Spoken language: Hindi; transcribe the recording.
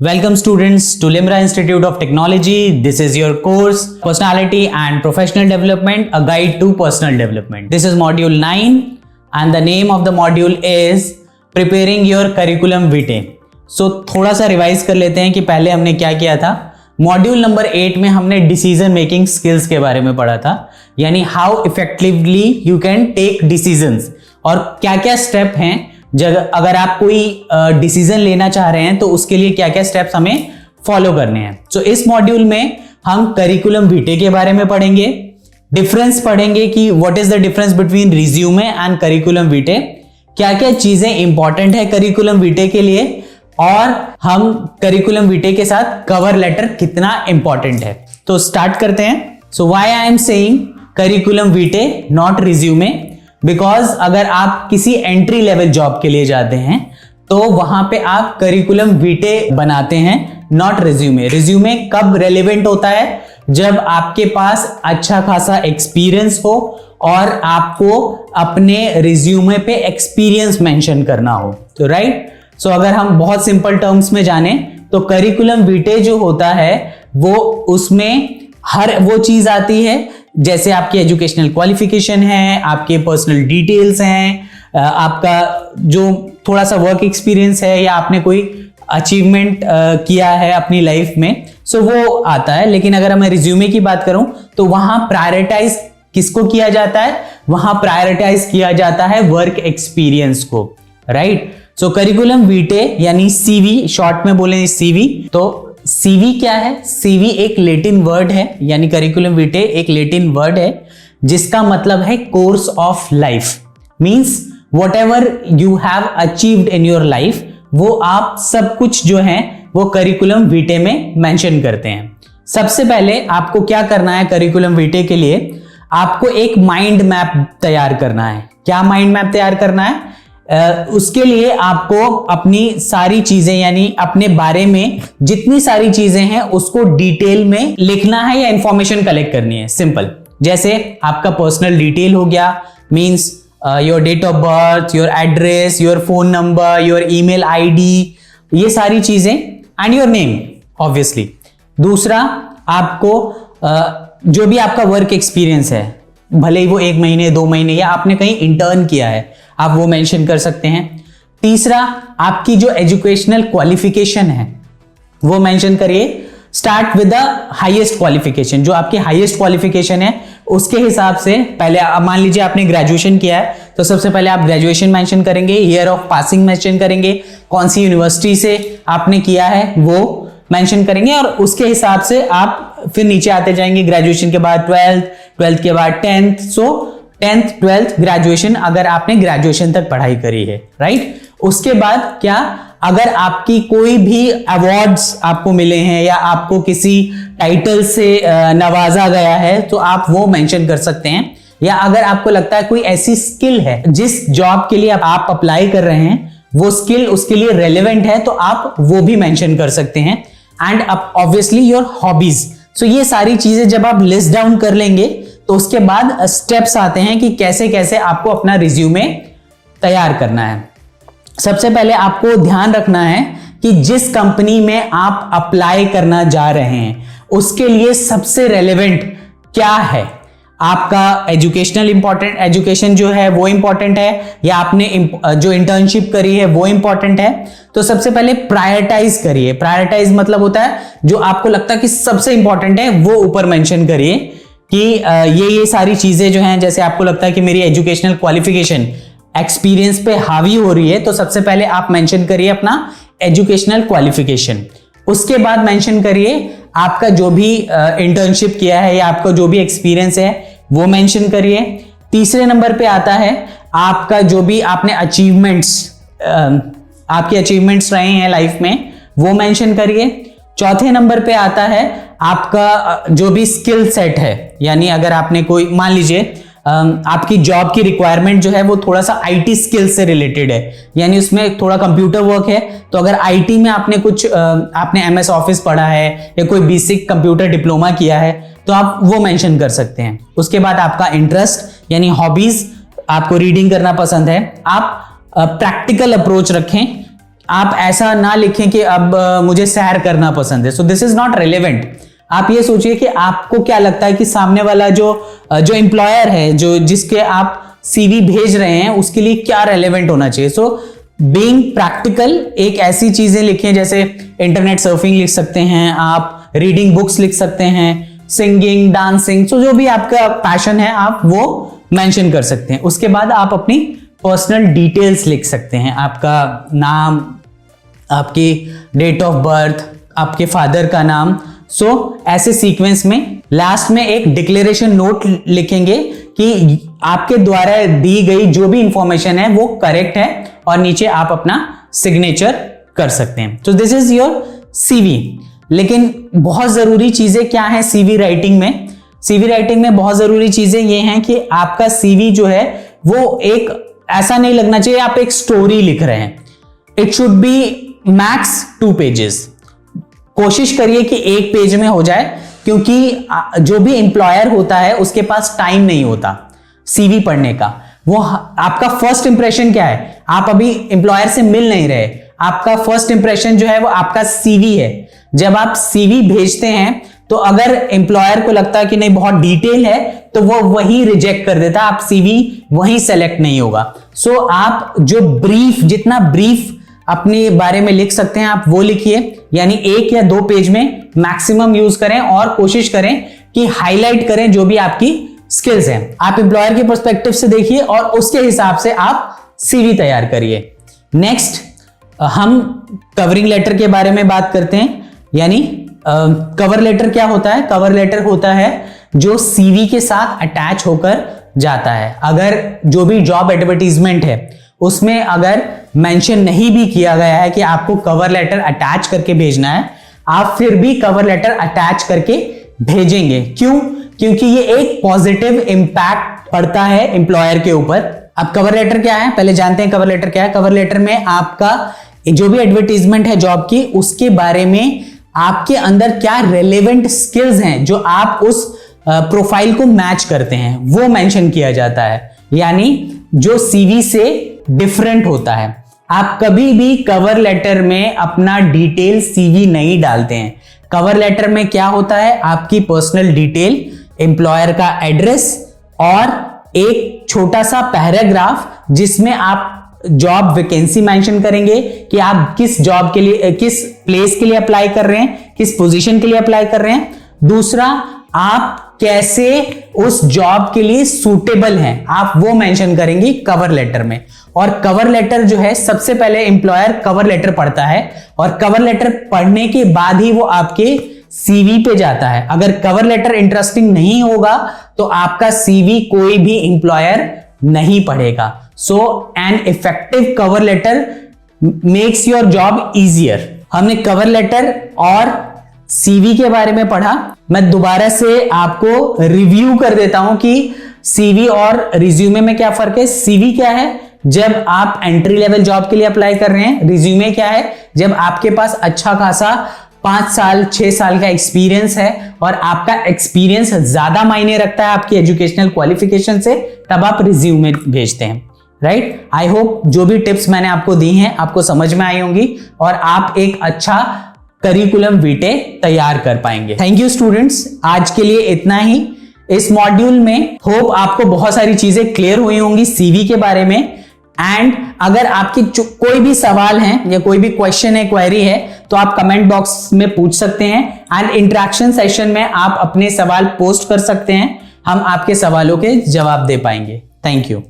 Welcome students to Limra Institute of Technology. This is your course Personality and Professional Development, a guide to personal development. This is module 9 and the name of the module is Preparing your curriculum vitae. So थोड़ा सा रिवाइज कर लेते हैं कि पहले हमने क्या किया था। मॉड्यूल नंबर 8 में हमने डिसीजन मेकिंग स्किल्स के बारे में पढ़ा था, यानी how effectively you can take decisions और क्या क्या स्टेप हैं अगर आप कोई डिसीजन लेना चाह रहे हैं तो उसके लिए क्या क्या स्टेप्स हमें फॉलो करने हैं। तो इस मॉड्यूल में हम करिकुलम विटे के बारे में पढ़ेंगे, डिफरेंस पढ़ेंगे कि what is the difference between resume and curriculum विटे, क्या क्या चीजें इंपॉर्टेंट है करिकुलम विटे के लिए और हम करिकुलम विटे के साथ कवर लेटर कितना इंपॉर्टेंट है। तो स्टार्ट करते हैं। So why I am saying curriculum Vite not resume, because अगर आप किसी एंट्री लेवल जॉब के लिए जाते हैं तो वहां पे आप करिकुलम विटे बनाते हैं, नॉट रिज्यूमे। रिज्यूमे कब रेलेवेंट होता है? जब आपके पास अच्छा खासा एक्सपीरियंस हो और आपको अपने रिज्यूमे पे एक्सपीरियंस मेंशन करना हो, तो राइट। सो अगर हम बहुत सिंपल टर्म्स में जाने तो करिकुलम विटे जो होता है वो उसमें हर वो चीज आती है जैसे आपकी एजुकेशनल क्वालिफिकेशन है, आपके पर्सनल डिटेल्स हैं, आपका जो थोड़ा सा वर्क एक्सपीरियंस है या आपने कोई अचीवमेंट किया है अपनी लाइफ में, सो वो आता है। लेकिन अगर मैं रिज्यूमे की बात करूं तो वहां प्रायोरिटाइज किसको किया जाता है? वहां प्रायोरिटाइज किया जाता है वर्क एक्सपीरियंस को, राइट। सो करिकुलम विटे यानी सीवी, शॉर्ट में बोले सीवी, तो सीवी क्या है? सीवी एक लैटिन वर्ड है, यानी करिकुलम विटे एक लैटिन वर्ड है जिसका मतलब है course of life. Means whatever you have achieved in your life, वो आप सब कुछ जो है वो करिकुलम विटे में मेंशन करते हैं। सबसे पहले आपको क्या करना है करिकुलम विटे के लिए? आपको एक माइंड मैप तैयार करना है। क्या माइंड मैप तैयार करना है? उसके लिए आपको अपनी सारी चीजें यानी अपने बारे में जितनी सारी चीजें हैं उसको डिटेल में लिखना है या इंफॉर्मेशन कलेक्ट करनी है। सिंपल, जैसे आपका पर्सनल डिटेल हो गया, means your date of birth, your address, your phone number, your email ID, ये सारी चीजें एंड योर नेम ऑब्वियसली। दूसरा, आपको जो भी आपका वर्क एक्सपीरियंस है, भले ही वो 1 महीने 2 महीने या आपने कहीं इंटर्न किया है, आप वो मेंशन कर सकते हैं। तीसरा, आपकी जो एजुकेशनल क्वालिफिकेशन है वो मेंशन करिए। Start with the highest qualification, जो आपकी हाईएस्ट क्वालिफिकेशन है उसके हिसाब से पहले मान लीजिए आपने ग्रेजुएशन किया है तो सबसे पहले आप ग्रेजुएशन मेंशन करेंगे, ईयर ऑफ पासिंग मेंशन करेंगे, कौन सी यूनिवर्सिटी से आपने किया है वो मेंशन करेंगे और उसके हिसाब से आप फिर नीचे आते जाएंगे। ग्रेजुएशन के बाद 12th के बाद 10th, सो 10th 12th ग्रेजुएशन अगर आपने ग्रेजुएशन तक पढ़ाई करी है, राइट। उसके बाद क्या, अगर आपकी कोई भी अवार्ड्स आपको मिले हैं या आपको किसी टाइटल से नवाजा गया है तो आप वो मेंशन कर सकते हैं। या अगर आपको लगता है कोई ऐसी स्किल है जिस जॉब के लिए आप अप्लाई कर रहे हैं वो स्किल उसके लिए रेलेवेंट है तो आप वो भी मेंशन कर सकते हैं। And obviously your hobbies. So ये सारी चीजें जब आप लिस्ट डाउन कर लेंगे तो उसके बाद स्टेप्स आते हैं कि कैसे कैसे आपको अपना रिज्यूमे तैयार करना है। सबसे पहले आपको ध्यान रखना है कि जिस कंपनी में आप अप्लाई करना जा रहे हैं उसके लिए सबसे रेलेवेंट क्या है। आपका एजुकेशनल एजुकेशन जो है वो इंपॉर्टेंट है या आपने जो इंटर्नशिप करी है वो इंपॉर्टेंट है। तो सबसे पहले प्रायोरिटाइज करिए। प्रायोरिटाइज मतलब होता है जो आपको लगता है कि सबसे इंपॉर्टेंट है वो ऊपर मेंशन करिए कि ये सारी चीजें जो हैं, जैसे आपको लगता है कि मेरी एजुकेशनल क्वालिफिकेशन एक्सपीरियंस पे हावी हो रही है तो सबसे पहले आप मेंशन करिए अपना एजुकेशनल क्वालिफिकेशन। उसके बाद मेंशन करिए आपका जो भी इंटर्नशिप किया है या आपका जो भी एक्सपीरियंस है वो मेंशन करिए। तीसरे नंबर पे आता है आपका जो भी आपने आपके अचीवमेंट्स रहे हैं लाइफ में वो मेंशन करिए। चौथे नंबर पे आता है आपका जो भी स्किल सेट है, यानी अगर आपने कोई मान लीजिए आपकी जॉब की रिक्वायरमेंट जो है वो थोड़ा सा आईटी स्किल से रिलेटेड है, यानी उसमें थोड़ा कंप्यूटर वर्क है, तो अगर आईटी में आपने एमएस ऑफिस पढ़ा है या कोई बेसिक कंप्यूटर डिप्लोमा किया है तो आप वो मेंशन कर सकते हैं। उसके बाद आपका इंटरेस्ट यानी हॉबीज, आपको रीडिंग करना पसंद है, आप प्रैक्टिकल अप्रोच रखें आप ऐसा ना लिखें कि अब मुझे सैर करना पसंद है, so this is not relevant. आप ये सोचिए कि आपको क्या लगता है कि सामने वाला जो एम्प्लॉयर है, जो जिसके आप सीवी भेज रहे हैं, उसके लिए क्या रेलेवेंट होना चाहिए। सो बीइंग प्रैक्टिकल, एक ऐसी चीजें लिखें जैसे इंटरनेट सर्फिंग लिख सकते हैं आप, रीडिंग बुक्स लिख सकते हैं, सिंगिंग, डांसिंग, सो जो भी आपका पैशन है आप वो मेंशन कर सकते हैं। उसके बाद आप अपनी पर्सनल डिटेल्स लिख सकते हैं, आपका नाम, आपकी डेट ऑफ बर्थ, आपके फादर का नाम। सो ऐसे सीक्वेंस में लास्ट में एक डिक्लेरेशन नोट लिखेंगे कि आपके द्वारा दी गई जो भी इंफॉर्मेशन है वो करेक्ट है, और नीचे आप अपना सिग्नेचर कर सकते हैं। तो दिस इज योर सीवी। लेकिन बहुत जरूरी चीजें क्या है सीवी राइटिंग में? सीवी राइटिंग में बहुत जरूरी चीजें ये हैं कि आपका सीवी जो है वो एक ऐसा नहीं लगना चाहिए आप एक स्टोरी लिख रहे हैं। It should be max 2 pages. कोशिश करिए कि 1 पेज में हो जाए, क्योंकि जो भी एम्प्लॉयर होता है उसके पास टाइम नहीं होता सीवी पढ़ने का। वो आपका फर्स्ट इंप्रेशन क्या है? आप अभी एम्प्लॉयर से मिल नहीं रहे, आपका फर्स्ट इंप्रेशन जो है वो आपका सीवी है। जब आप सीवी भेजते हैं तो अगर एम्प्लॉयर को लगता है कि नहीं बहुत डिटेल है तो वो वही रिजेक्ट कर देता, आप सीवी वही सेलेक्ट नहीं होगा। सो आप जो ब्रीफ, जितना ब्रीफ अपने बारे में लिख सकते हैं आप वो लिखिए, यानी 1 या 2 पेज में मैक्सिमम यूज करें, और कोशिश करें कि हाईलाइट करें जो भी आपकी स्किल्स हैं। आप एम्प्लॉयर के पर्सपेक्टिव से देखिए और उसके हिसाब से आप सीवी तैयार करिए। नेक्स्ट हम कवरिंग लेटर के बारे में बात करते हैं, यानी कवर लेटर क्या होता है? कवर लेटर होता है जो सीवी के साथ अटैच होकर जाता है। अगर जो भी जॉब एडवर्टीजमेंट है उसमें अगर मेंशन नहीं भी किया गया है कि आपको कवर लेटर अटैच करके भेजना है, आप फिर भी कवर लेटर अटैच करके भेजेंगे। क्यों? क्योंकि ये एक पॉजिटिव इंपैक्ट पड़ता है एम्प्लॉयर के ऊपर। अब कवर लेटर क्या है पहले जानते हैं। कवर लेटर क्या है? कवर लेटर में आपका जो भी एडवर्टीजमेंट है जॉब की, उसके बारे में आपके अंदर क्या रेलेवेंट स्किल्स हैं जो आप उस प्रोफाइल को मैच करते हैं वो मेंशन किया जाता है, यानी जो सीवी से डिफरेंट होता है। आप कभी भी कवर लेटर में अपना डिटेल सीवी नहीं डालते हैं। कवर लेटर में क्या होता है? आपकी पर्सनल डिटेल, एम्प्लॉयर का एड्रेस और एक छोटा सा पैराग्राफ जिसमें आप जॉब वैकेंसी मेंशन करेंगे कि आप किस जॉब के लिए, किस प्लेस के लिए अप्लाई कर रहे हैं, किस पोजीशन के लिए अप्लाई कर रहे हैं। दूसरा, आप कैसे उस जॉब के लिए सूटेबल हैं, आप वो मेंशन करेंगे कवर लेटर में। और कवर लेटर जो है, सबसे पहले एम्प्लॉयर कवर लेटर पढ़ता है और कवर लेटर पढ़ने के बाद ही वो आपके सीवी पे जाता है। अगर कवर लेटर इंटरेस्टिंग नहीं होगा तो आपका सीवी कोई भी एम्प्लॉयर नहीं पढ़ेगा। So an effective cover letter makes your job easier. हमने कवर लेटर और सीवी के बारे में पढ़ा। मैं दोबारा से आपको रिव्यू कर देता हूं कि सीवी और रिज्यूमे में क्या फर्क है। सीवी क्या है? जब आप एंट्री लेवल जॉब के लिए अप्लाई कर रहे हैं। रिज्यूमे क्या है? जब आपके पास अच्छा खासा 5 साल 6 साल का एक्सपीरियंस है और आपका एक्सपीरियंस ज्यादा मायने रखता है आपकी एजुकेशनल क्वालिफिकेशन से, तब आप रिज्यूमे भेजते हैं। राइट? आई होप जो भी टिप्स मैंने आपको दी हैं आपको समझ में आई होंगी और आप एक अच्छा करिकुलम वीटे तैयार कर पाएंगे। थैंक यू स्टूडेंट्स, आज के लिए इतना ही। इस मॉड्यूल में होप आपको बहुत सारी चीजें क्लियर हुई होंगी सीवी के बारे में। एंड अगर आपकी कोई भी सवाल है या कोई भी क्वेश्चन है, क्वेरी है, तो आप कमेंट बॉक्स में पूछ सकते हैं। एंड इंटरेक्शन सेशन में आप अपने सवाल पोस्ट कर सकते हैं, हम आपके सवालों के जवाब दे पाएंगे। Thank you.